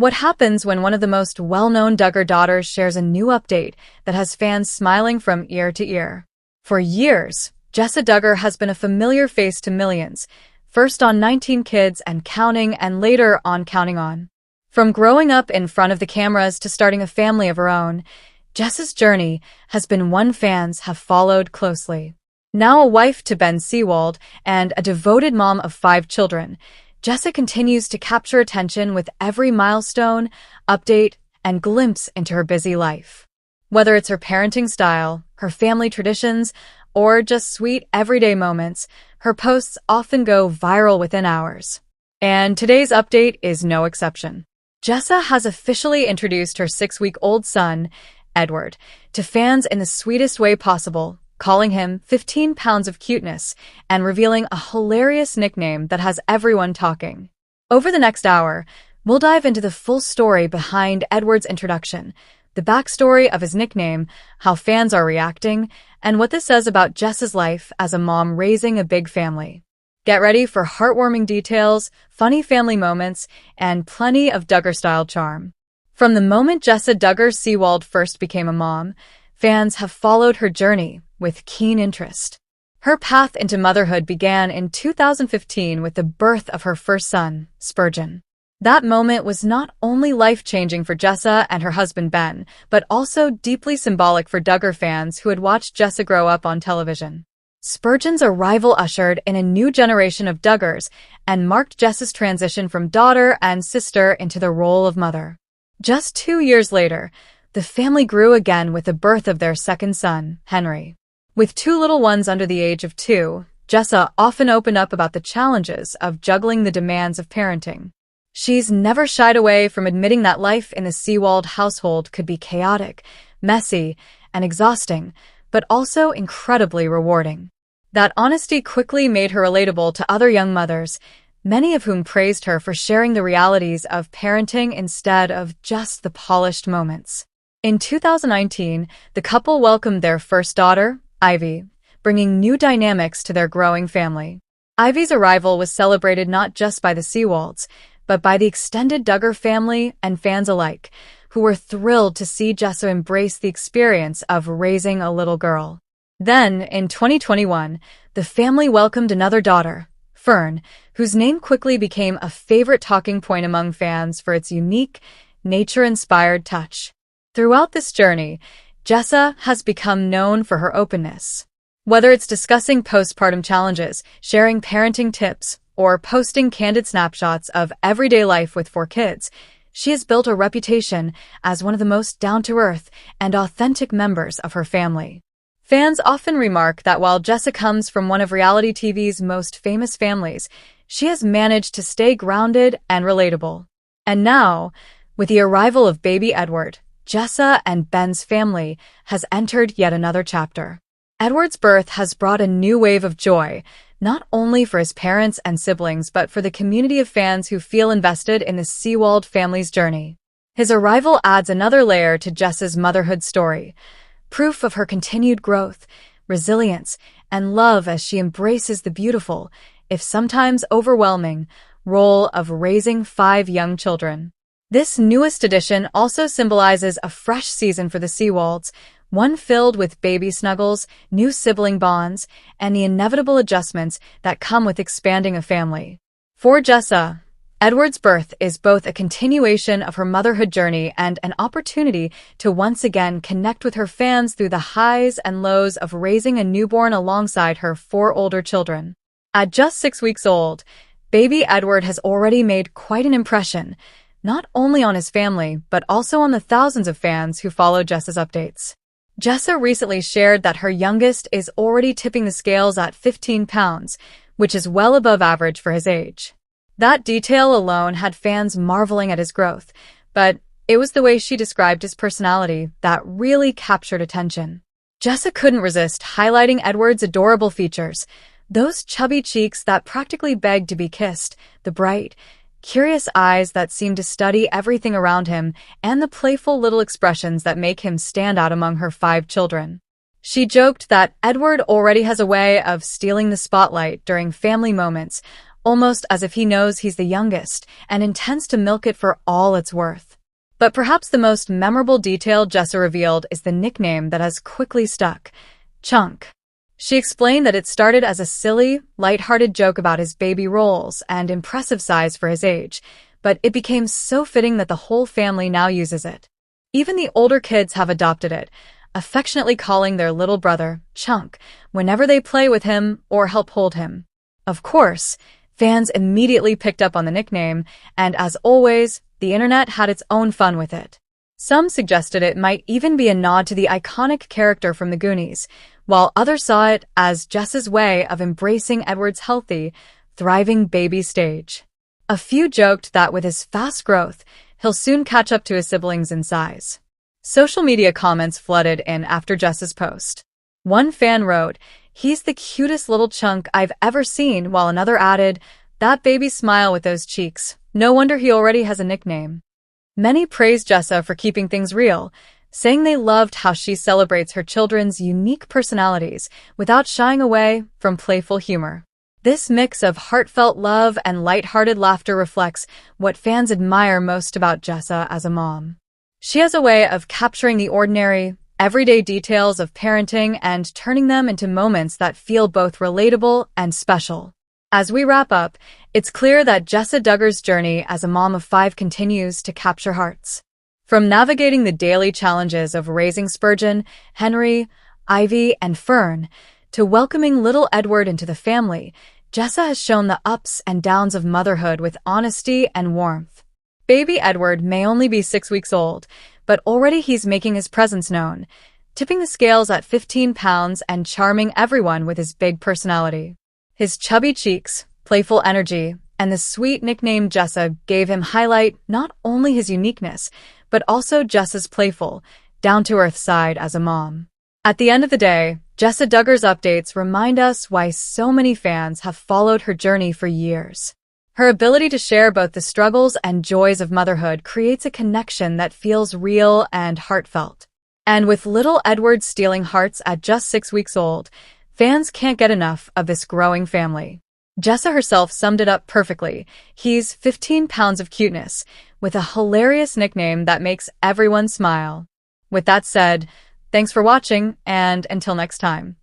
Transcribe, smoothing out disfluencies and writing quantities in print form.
What happens when one of the most well-known Duggar daughters shares a new update that has fans smiling from ear to ear? For years, Jessa Duggar has been a familiar face to millions, first on 19 Kids and Counting and later on Counting On. From growing up in front of the cameras to starting a family of her own, Jessa's journey has been one fans have followed closely. Now a wife to Ben Seawald and a devoted mom of 5 children, Jessa continues to capture attention with every milestone, update, and glimpse into her busy life. Whether it's her parenting style, her family traditions, or just sweet everyday moments, her posts often go viral within hours. And today's update is no exception. Jessa has officially introduced her 6-week-old son, Edward, to fans in the sweetest way possible, calling him 15 pounds of cuteness and revealing a hilarious nickname that has everyone talking. Over the next hour, we'll dive into the full story behind Edward's introduction, the backstory of his nickname, how fans are reacting, and what this says about Jessa's life as a mom raising a big family. Get ready for heartwarming details, funny family moments, and plenty of Duggar-style charm. From the moment Jessa Duggar Seawald first became a mom, fans have followed her journey with keen interest. Her path into motherhood began in 2015 with the birth of her first son, Spurgeon. That moment was not only life-changing for Jessa and her husband Ben, but also deeply symbolic for Duggar fans who had watched Jessa grow up on television. Spurgeon's arrival ushered in a new generation of Duggars and marked Jessa's transition from daughter and sister into the role of mother. Just 2 years later, the family grew again with the birth of their second son, Henry. With 2 little ones under the age of 2, Jessa often opened up about the challenges of juggling the demands of parenting. She's never shied away from admitting that life in the Seawald household could be chaotic, messy, and exhausting, but also incredibly rewarding. That honesty quickly made her relatable to other young mothers, many of whom praised her for sharing the realities of parenting instead of just the polished moments. In 2019, the couple welcomed their first daughter, Ivy, bringing new dynamics to their growing family. Ivy's arrival was celebrated not just by the Seawalds, but by the extended Duggar family and fans alike, who were thrilled to see Jessa embrace the experience of raising a little girl. Then, in 2021, the family welcomed another daughter, Fern, whose name quickly became a favorite talking point among fans for its unique, nature-inspired touch. Throughout this journey, Jessa has become known for her openness. Whether it's discussing postpartum challenges, sharing parenting tips, or posting candid snapshots of everyday life with 4 kids, she has built a reputation as one of the most down-to-earth and authentic members of her family. Fans often remark that while Jessa comes from one of reality TV's most famous families, she has managed to stay grounded and relatable. And now, with the arrival of baby Edward, Jessa and Ben's family has entered yet another chapter. Edward's birth has brought a new wave of joy, not only for his parents and siblings but for the community of fans who feel invested in the Seawald family's journey. His arrival adds another layer to Jessa's motherhood story, proof of her continued growth, resilience, and love as she embraces the beautiful, if sometimes overwhelming, role of raising 5 young children. This newest addition also symbolizes a fresh season for the Seawalds, one filled with baby snuggles, new sibling bonds, and the inevitable adjustments that come with expanding a family. For Jessa, Edward's birth is both a continuation of her motherhood journey and an opportunity to once again connect with her fans through the highs and lows of raising a newborn alongside her 4 older children. At just 6 weeks old, baby Edward has already made quite an impression, not only on his family, but also on the thousands of fans who follow Jessa's updates. Jessa recently shared that her youngest is already tipping the scales at 15 pounds, which is well above average for his age. That detail alone had fans marveling at his growth, but it was the way she described his personality that really captured attention. Jessa couldn't resist highlighting Edward's adorable features, those chubby cheeks that practically begged to be kissed, the bright, curious eyes that seem to study everything around him, and the playful little expressions that make him stand out among her 5 children. She joked that Edward already has a way of stealing the spotlight during family moments, almost as if he knows he's the youngest and intends to milk it for all it's worth. But perhaps the most memorable detail Jessa revealed is the nickname that has quickly stuck: Chunk. She explained that it started as a silly, light-hearted joke about his baby rolls and impressive size for his age, but it became so fitting that the whole family now uses it. Even the older kids have adopted it, affectionately calling their little brother Chunk whenever they play with him or help hold him. Of course, fans immediately picked up on the nickname, and as always, the internet had its own fun with it. Some suggested it might even be a nod to the iconic character from the Goonies, while others saw it as Jessa's way of embracing Edward's healthy, thriving baby stage. A few joked that with his fast growth, he'll soon catch up to his siblings in size. Social media comments flooded in after Jessa's post. One fan wrote, "He's the cutest little chunk I've ever seen," while another added, "That baby smile with those cheeks. No wonder he already has a nickname." Many praised Jessa for keeping things real, saying they loved how she celebrates her children's unique personalities without shying away from playful humor. This mix of heartfelt love and lighthearted laughter reflects what fans admire most about Jessa as a mom. She has a way of capturing the ordinary, everyday details of parenting and turning them into moments that feel both relatable and special. As we wrap up, it's clear that Jessa Duggar's journey as a mom of 5 continues to capture hearts. From navigating the daily challenges of raising Spurgeon, Henry, Ivy, and Fern, to welcoming little Edward into the family, Jessa has shown the ups and downs of motherhood with honesty and warmth. Baby Edward may only be 6 weeks old, but already he's making his presence known, tipping the scales at 15 pounds and charming everyone with his big personality. His chubby cheeks, playful energy, and the sweet nickname Jessa gave him highlight not only his uniqueness, but also Jessa's playful, down-to-earth side as a mom. At the end of the day, Jessa Duggar's updates remind us why so many fans have followed her journey for years. Her ability to share both the struggles and joys of motherhood creates a connection that feels real and heartfelt. And with little Edward stealing hearts at just 6 weeks old, fans can't get enough of this growing family. Jessa herself summed it up perfectly. He's 15 pounds of cuteness, with a hilarious nickname that makes everyone smile. With that said, thanks for watching, and until next time.